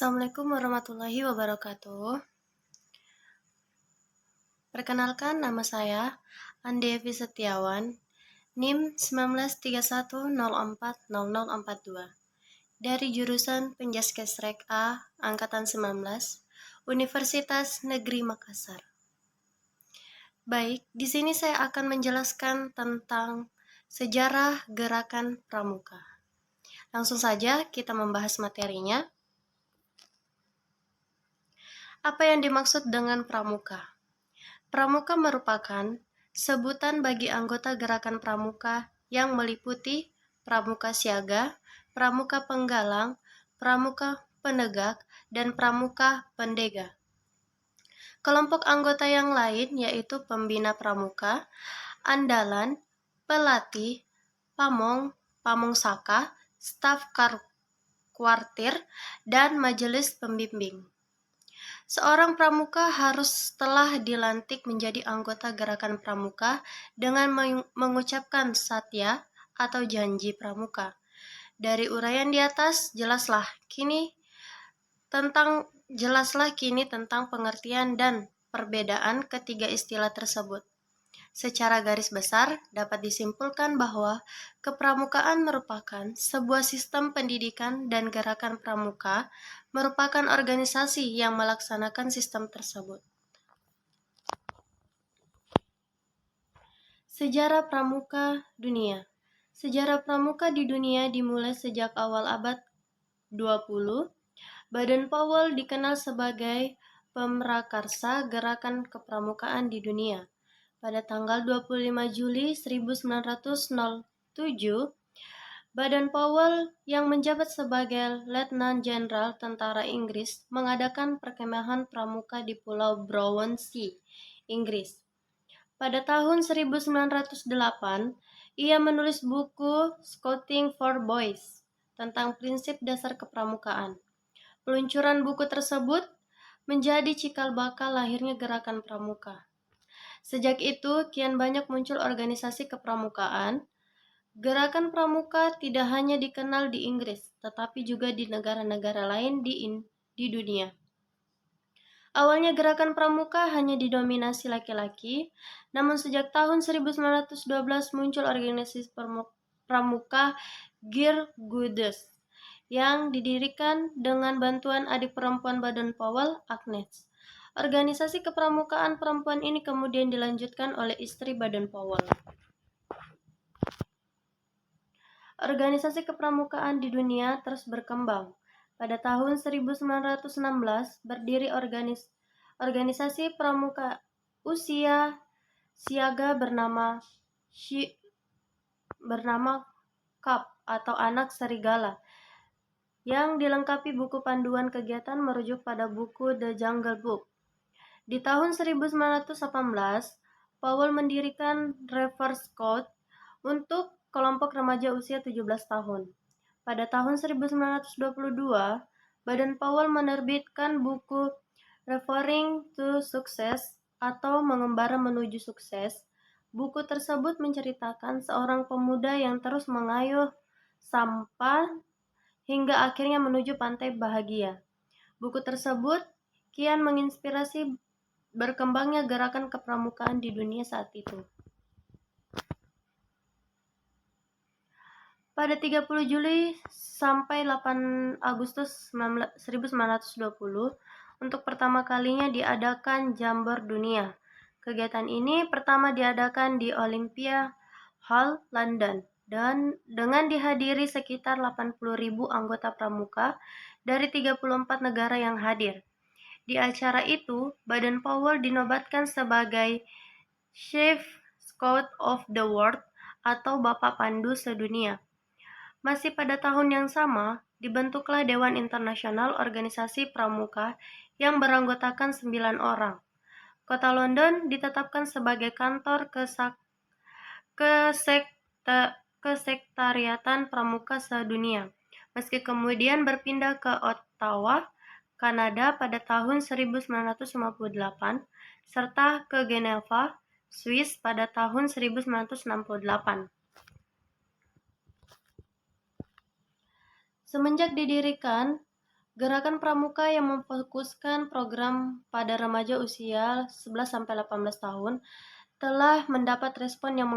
Assalamualaikum warahmatullahi wabarakatuh. Perkenalkan, nama saya Andi Evi Setiawan, NIM 1931040042 dari jurusan Penjaskesrek A Angkatan 19 Universitas Negeri Makassar. Baik, di sini saya akan menjelaskan tentang sejarah gerakan pramuka. Langsung saja kita membahas materinya. Apa yang dimaksud dengan pramuka? Pramuka merupakan sebutan bagi anggota gerakan pramuka yang meliputi pramuka siaga, pramuka penggalang, pramuka penegak, dan pramuka pendega. Kelompok anggota yang lain yaitu pembina pramuka, andalan, pelatih, pamong, pamong saka, staf kuartir, dan majelis pembimbing. Seorang pramuka harus telah dilantik menjadi anggota gerakan pramuka dengan mengucapkan satya atau janji pramuka. Dari uraian di atas, jelaslah kini tentang pengertian dan perbedaan ketiga istilah tersebut. Secara garis besar, dapat disimpulkan bahwa kepramukaan merupakan sebuah sistem pendidikan dan gerakan pramuka merupakan organisasi yang melaksanakan sistem tersebut. Sejarah pramuka dunia. Sejarah pramuka di dunia dimulai sejak awal abad 20. Baden-Powell dikenal sebagai pemrakarsa gerakan kepramukaan di dunia. Pada tanggal 25 Juli 1907, Baden-Powell yang menjabat sebagai Letnan Jenderal Tentara Inggris mengadakan perkemahan pramuka di Pulau Brownsea, Inggris. Pada tahun 1908, ia menulis buku Scouting for Boys tentang prinsip dasar kepramukaan. Peluncuran buku tersebut menjadi cikal bakal lahirnya gerakan pramuka. Sejak itu, kian banyak muncul organisasi kepramukaan. Gerakan pramuka tidak hanya dikenal di Inggris, tetapi juga di negara-negara lain di dunia. Awalnya gerakan pramuka hanya didominasi laki-laki, namun sejak tahun 1912 muncul organisasi pramuka Girgudus yang didirikan dengan bantuan adik perempuan Baden-Powell, Agnes. Organisasi kepramukaan perempuan ini kemudian dilanjutkan oleh istri Baden-Powell. Organisasi kepramukaan di dunia terus berkembang. Pada tahun 1916 berdiri organisasi pramuka usia siaga bernama KAP atau Anak Serigala, yang dilengkapi buku panduan kegiatan merujuk pada buku The Jungle Book. Di tahun 1918, Powell mendirikan Reverse Scout untuk kelompok remaja usia 17 tahun. Pada tahun 1922, Baden-Powell menerbitkan buku Referring to Success atau Mengembara Menuju Sukses. Buku tersebut menceritakan seorang pemuda yang terus mengayuh sampah hingga akhirnya menuju pantai bahagia. Buku tersebut kian menginspirasi berkembangnya gerakan kepramukaan di dunia saat itu. Pada 30 Juli sampai 8 Agustus 1920, untuk pertama kalinya diadakan Jambor Dunia. Kegiatan ini pertama diadakan di Olympia Hall, London, dan dengan dihadiri sekitar 80.000 anggota pramuka dari 34 negara yang hadir. Di acara itu, Baden-Powell dinobatkan sebagai Chief Scout of the World atau Bapak Pandu Sedunia. Masih pada tahun yang sama, dibentuklah Dewan Internasional Organisasi Pramuka yang beranggotakan 9 orang. Kota London ditetapkan sebagai kantor kesektariatan pramuka sedunia, meski kemudian berpindah ke Ottawa, Kanada pada tahun 1958, serta ke Geneva, Swiss pada tahun 1968. Semenjak didirikan, Gerakan Pramuka yang memfokuskan program pada remaja usia 11-18 tahun telah mendapat respon yang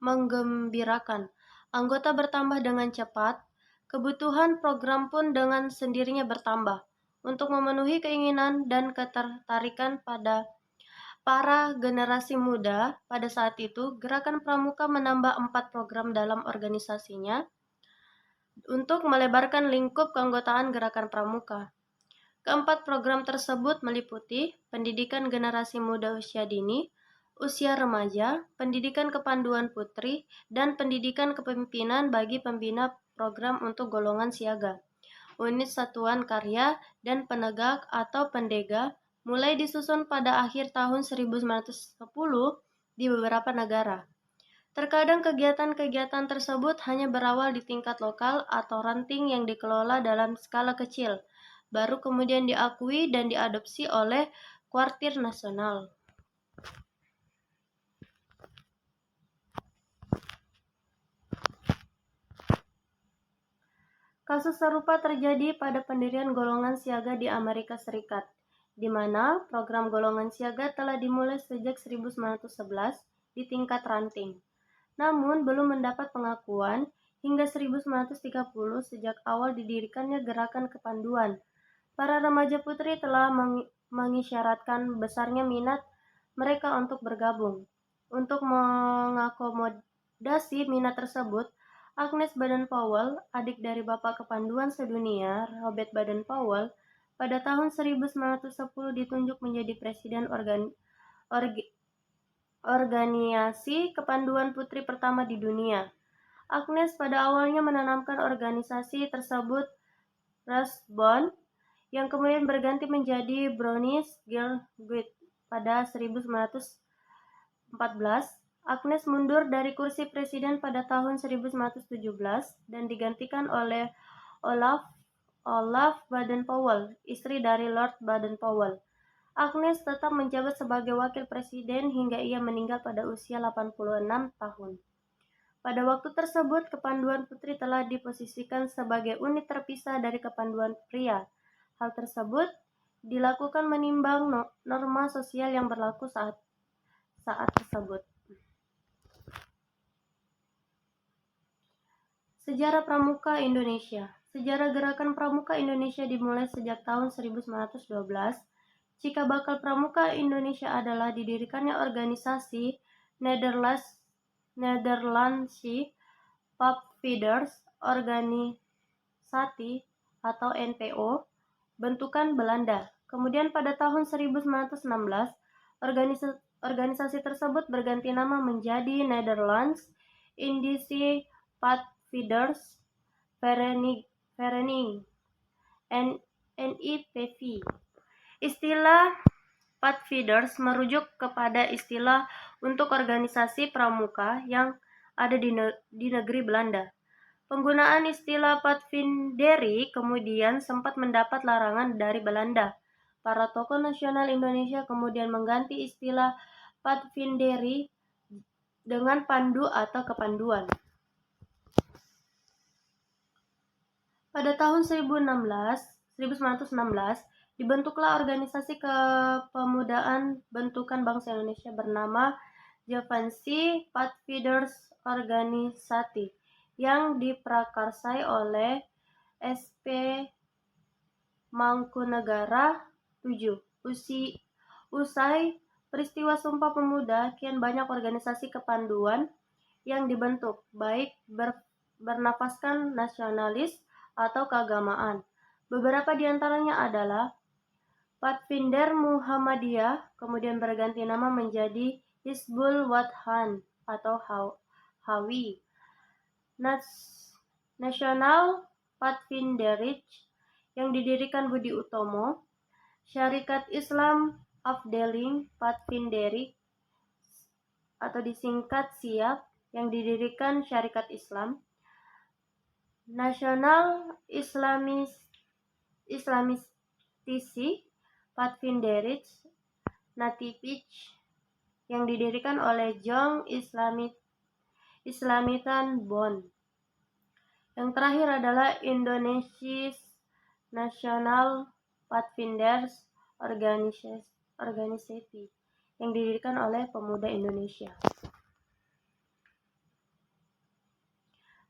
menggembirakan. Anggota bertambah dengan cepat, kebutuhan program pun dengan sendirinya bertambah. Untuk memenuhi keinginan dan ketertarikan pada para generasi muda, pada saat itu, Gerakan Pramuka menambah 4 program dalam organisasinya untuk melebarkan lingkup keanggotaan Gerakan Pramuka. Keempat program tersebut meliputi pendidikan generasi muda usia dini, usia remaja, pendidikan kepanduan putri, dan pendidikan kepemimpinan bagi pembina program untuk golongan siaga, unit satuan karya, dan penegak atau pendega, mulai disusun pada akhir tahun 1910 di beberapa negara. Terkadang kegiatan-kegiatan tersebut hanya berawal di tingkat lokal atau ranting yang dikelola dalam skala kecil, baru kemudian diakui dan diadopsi oleh kuartir nasional. Kasus serupa terjadi pada pendirian golongan siaga di Amerika Serikat, di mana program golongan siaga telah dimulai sejak 1911 di tingkat ranting. Namun belum mendapat pengakuan hingga 1930 sejak awal didirikannya Gerakan Kepanduan. Para remaja putri telah mengisyaratkan besarnya minat mereka untuk bergabung. Untuk mengakomodasi minat tersebut, Agnes Baden-Powell, adik dari Bapak Kepanduan Sedunia, Robert Baden-Powell, pada tahun 1910 ditunjuk menjadi presiden organisasi kepanduan putri pertama di dunia. Agnes pada awalnya menanamkan organisasi tersebut Rathbone, yang kemudian berganti menjadi Brownies Girl Guild pada 1914. Agnes mundur dari kursi presiden pada tahun 1917 dan digantikan oleh Olaf Baden-Powell, istri dari Lord Baden-Powell. Agnes tetap menjabat sebagai wakil presiden hingga ia meninggal pada usia 86 tahun. Pada waktu tersebut, kepanduan putri telah diposisikan sebagai unit terpisah dari kepanduan pria. Hal tersebut dilakukan menimbang norma sosial yang berlaku saat tersebut. Sejarah Pramuka Indonesia. Sejarah Gerakan Pramuka Indonesia dimulai sejak tahun 1912. Cikal bakal Pramuka Indonesia adalah didirikannya organisasi Nederlandse Pupfeeders Organisasi atau NPO, bentukan Belanda. Kemudian pada tahun 1916, organisasi tersebut berganti nama menjadi Netherlands Indische Pupfeeders Vereniging NIPV. Istilah Pupfeeders merujuk kepada istilah untuk organisasi pramuka yang ada di negeri Belanda. Penggunaan istilah Patvinderi kemudian sempat mendapat larangan dari Belanda. Para tokoh nasional Indonesia kemudian mengganti istilah Patvinderi dengan pandu atau kepanduan. Pada tahun 1916, dibentuklah organisasi kepemudaan bentukan bangsa Indonesia bernama Javansi Pupfeeders Organisasi yang diprakarsai oleh SP Mangkunegara 7. Usai peristiwa Sumpah Pemuda, kian banyak organisasi kepanduan yang dibentuk, baik bernafaskan nasionalis atau keagamaan. Beberapa di antaranya adalah Patvinder Muhammadiyah, kemudian berganti nama menjadi Hizbul Wathan atau HAWI. Nasional Patvinderij yang didirikan Budi Utomo, Syarikat Islam Afdeling Patvinderi atau disingkat SIAP yang didirikan Syarikat Islam, Nasional Islamistisi Patvinderij Nativij yang didirikan oleh Jong Islamitan Bond. Yang terakhir adalah Indonesisch National Pathfinders Organization yang didirikan oleh pemuda Indonesia.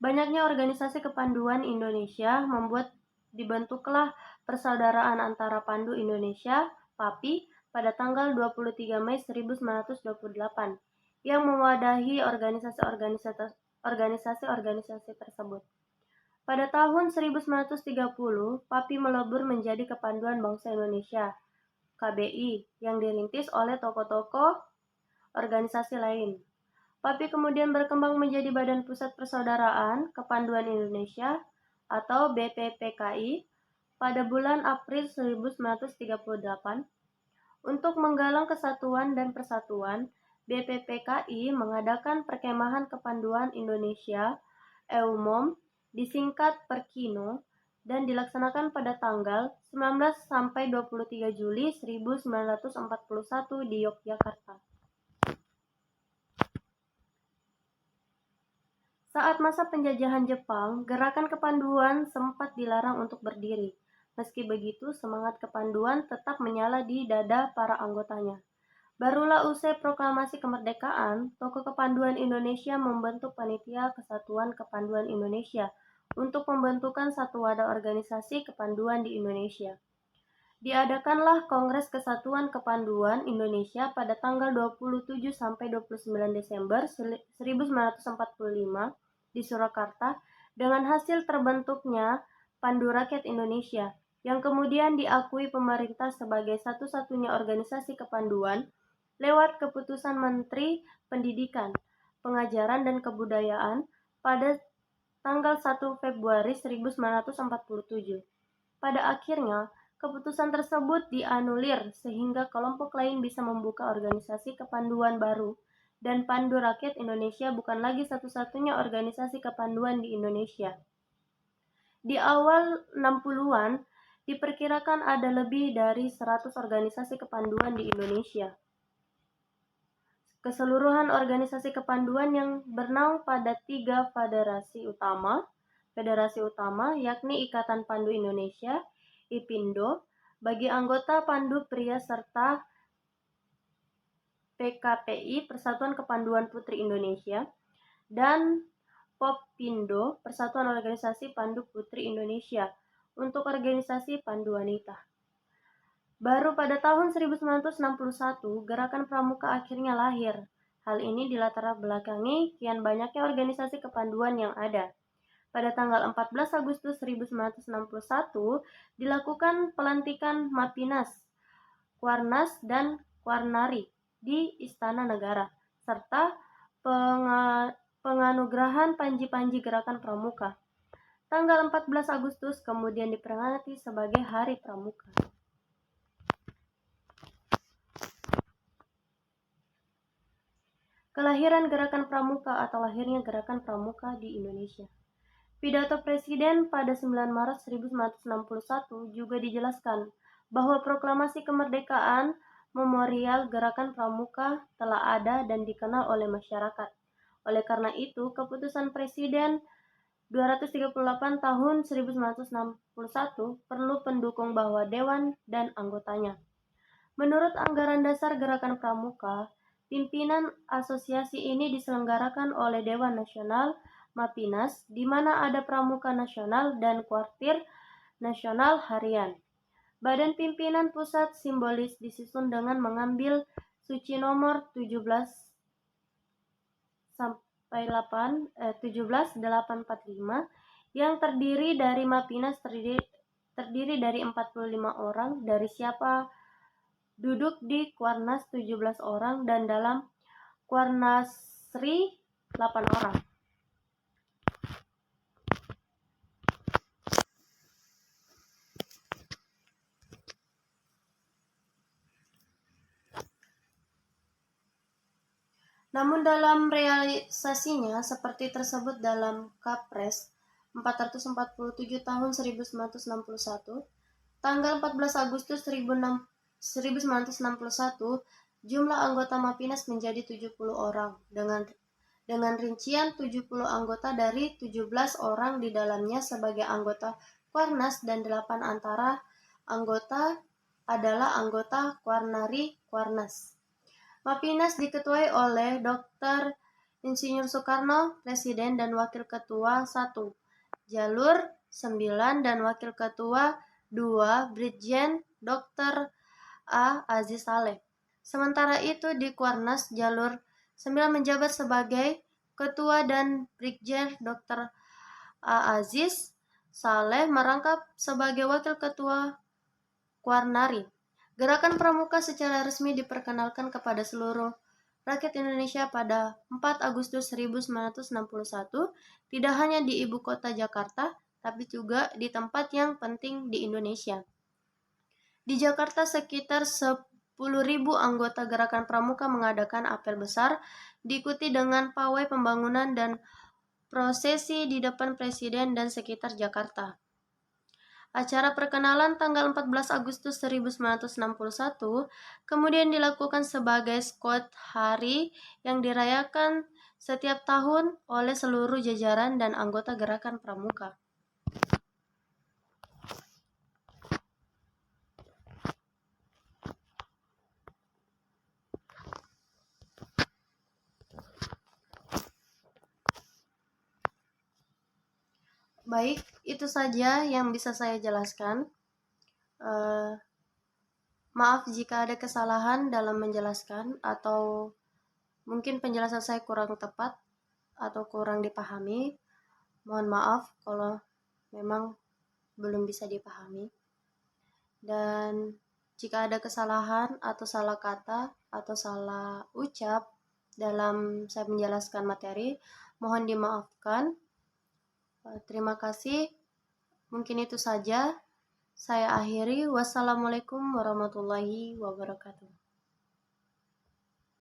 Banyaknya organisasi kepanduan Indonesia membuat dibentuklah Persaudaraan Antara Pandu Indonesia (PAPI) pada tanggal 23 Mei 1928 yang mewadahi organisasi-organisasi tersebut. Pada tahun 1930, PAPI melebur menjadi Kepanduan Bangsa Indonesia (KBI) yang dirintis oleh tokoh-tokoh organisasi lain. PAPI kemudian berkembang menjadi Badan Pusat Persaudaraan Kepanduan Indonesia atau BPPKI pada bulan April 1938. Untuk menggalang kesatuan dan persatuan, BPPKI mengadakan Perkemahan Kepanduan Indonesia (EUMOM) disingkat Perkino dan dilaksanakan pada tanggal 19 sampai 23 Juli 1941 di Yogyakarta. Saat masa penjajahan Jepang, gerakan kepanduan sempat dilarang untuk berdiri. Meski begitu, semangat kepanduan tetap menyala di dada para anggotanya. Barulah usai proklamasi kemerdekaan, Tokoh Kepanduan Indonesia membentuk Panitia Kesatuan Kepanduan Indonesia untuk pembentukan satu wadah organisasi kepanduan di Indonesia. Diadakanlah Kongres Kesatuan Kepanduan Indonesia pada tanggal 27 sampai 29 Desember 1945 di Surakarta dengan hasil terbentuknya Pandu Rakyat Indonesia yang kemudian diakui pemerintah sebagai satu-satunya organisasi kepanduan lewat keputusan Menteri Pendidikan, Pengajaran dan Kebudayaan pada tanggal 1 Februari 1947. Pada akhirnya, keputusan tersebut dianulir sehingga kelompok lain bisa membuka organisasi kepanduan baru dan Pandu Rakyat Indonesia bukan lagi satu-satunya organisasi kepanduan di Indonesia. Di awal 60-an, diperkirakan ada lebih dari 100 organisasi kepanduan di Indonesia. Keseluruhan organisasi kepanduan yang bernaung pada 3 federasi utama, yakni Ikatan Pandu Indonesia, IPINDO, bagi anggota Pandu pria serta PKPI, Persatuan Kepanduan Putri Indonesia, dan POPINDO, Persatuan Organisasi Pandu Putri Indonesia, untuk organisasi Pandu Wanita. Baru pada tahun 1961, Gerakan Pramuka akhirnya lahir. Hal ini dilatar belakangi kian banyaknya organisasi kepanduan yang ada. Pada tanggal 14 Agustus 1961, dilakukan pelantikan Mapinas, Kuarnas, dan Kuarnari di Istana Negara, serta penganugerahan Panji-Panji Gerakan Pramuka. Tanggal 14 Agustus kemudian diperingati sebagai Hari Pramuka. Kelahiran Gerakan Pramuka atau lahirnya Gerakan Pramuka di Indonesia. Pidato Presiden pada 9 Maret 1961 juga dijelaskan bahwa proklamasi kemerdekaan memorial Gerakan Pramuka telah ada dan dikenal oleh masyarakat. Oleh karena itu, keputusan Presiden 238 tahun 1961 perlu pendukung bahwa Dewan dan anggotanya. Menurut anggaran dasar Gerakan Pramuka, pimpinan asosiasi ini diselenggarakan oleh Dewan Nasional Mapinas, di mana ada Pramuka Nasional dan Kuartir Nasional Harian. Badan pimpinan pusat simbolis disusun dengan mengambil suci nomor 17845 yang terdiri dari Mapinas terdiri dari 45 orang, dari siapa duduk di Kuarnas 17 orang dan dalam Kuarnasri 8 orang. Namun dalam realisasinya seperti tersebut dalam Kapres 447 tahun 1961, tanggal 14 Agustus 1961, jumlah anggota Mapinas menjadi 70 orang, dengan rincian 70 anggota dari 17 orang di dalamnya sebagai anggota Quarnas dan 8 anggota adalah anggota Quaternary Quarnas. Mapinas diketuai oleh Dr. Insinyur Soekarno, Presiden dan Wakil Ketua 1, Jalur 9 dan Wakil Ketua 2, Brigjen Dr. A. Aziz Saleh. Sementara itu di Kuarnas, Jalur 9 menjabat sebagai Ketua dan Brigjen Dr. A. Aziz Saleh merangkap sebagai Wakil Ketua Quaternary. Gerakan Pramuka secara resmi diperkenalkan kepada seluruh rakyat Indonesia pada 4 Agustus 1961, tidak hanya di ibu kota Jakarta, tapi juga di tempat yang penting di Indonesia. Di Jakarta, sekitar 10.000 anggota Gerakan Pramuka mengadakan apel besar, diikuti dengan pawai pembangunan dan prosesi di depan Presiden dan sekitar Jakarta. Acara perkenalan tanggal 14 Agustus 1961 kemudian dilakukan sebagai Scott Hari yang dirayakan setiap tahun oleh seluruh jajaran dan anggota Gerakan Pramuka. Baik, itu saja yang bisa saya jelaskan. Maaf jika ada kesalahan dalam menjelaskan atau mungkin penjelasan saya kurang tepat atau kurang dipahami. Mohon maaf kalau memang belum bisa dipahami. Dan jika ada kesalahan atau salah kata atau salah ucap dalam saya menjelaskan materi, mohon dimaafkan. Terima kasih. Mungkin itu saja. Saya akhiri. Wassalamualaikum warahmatullahi wabarakatuh.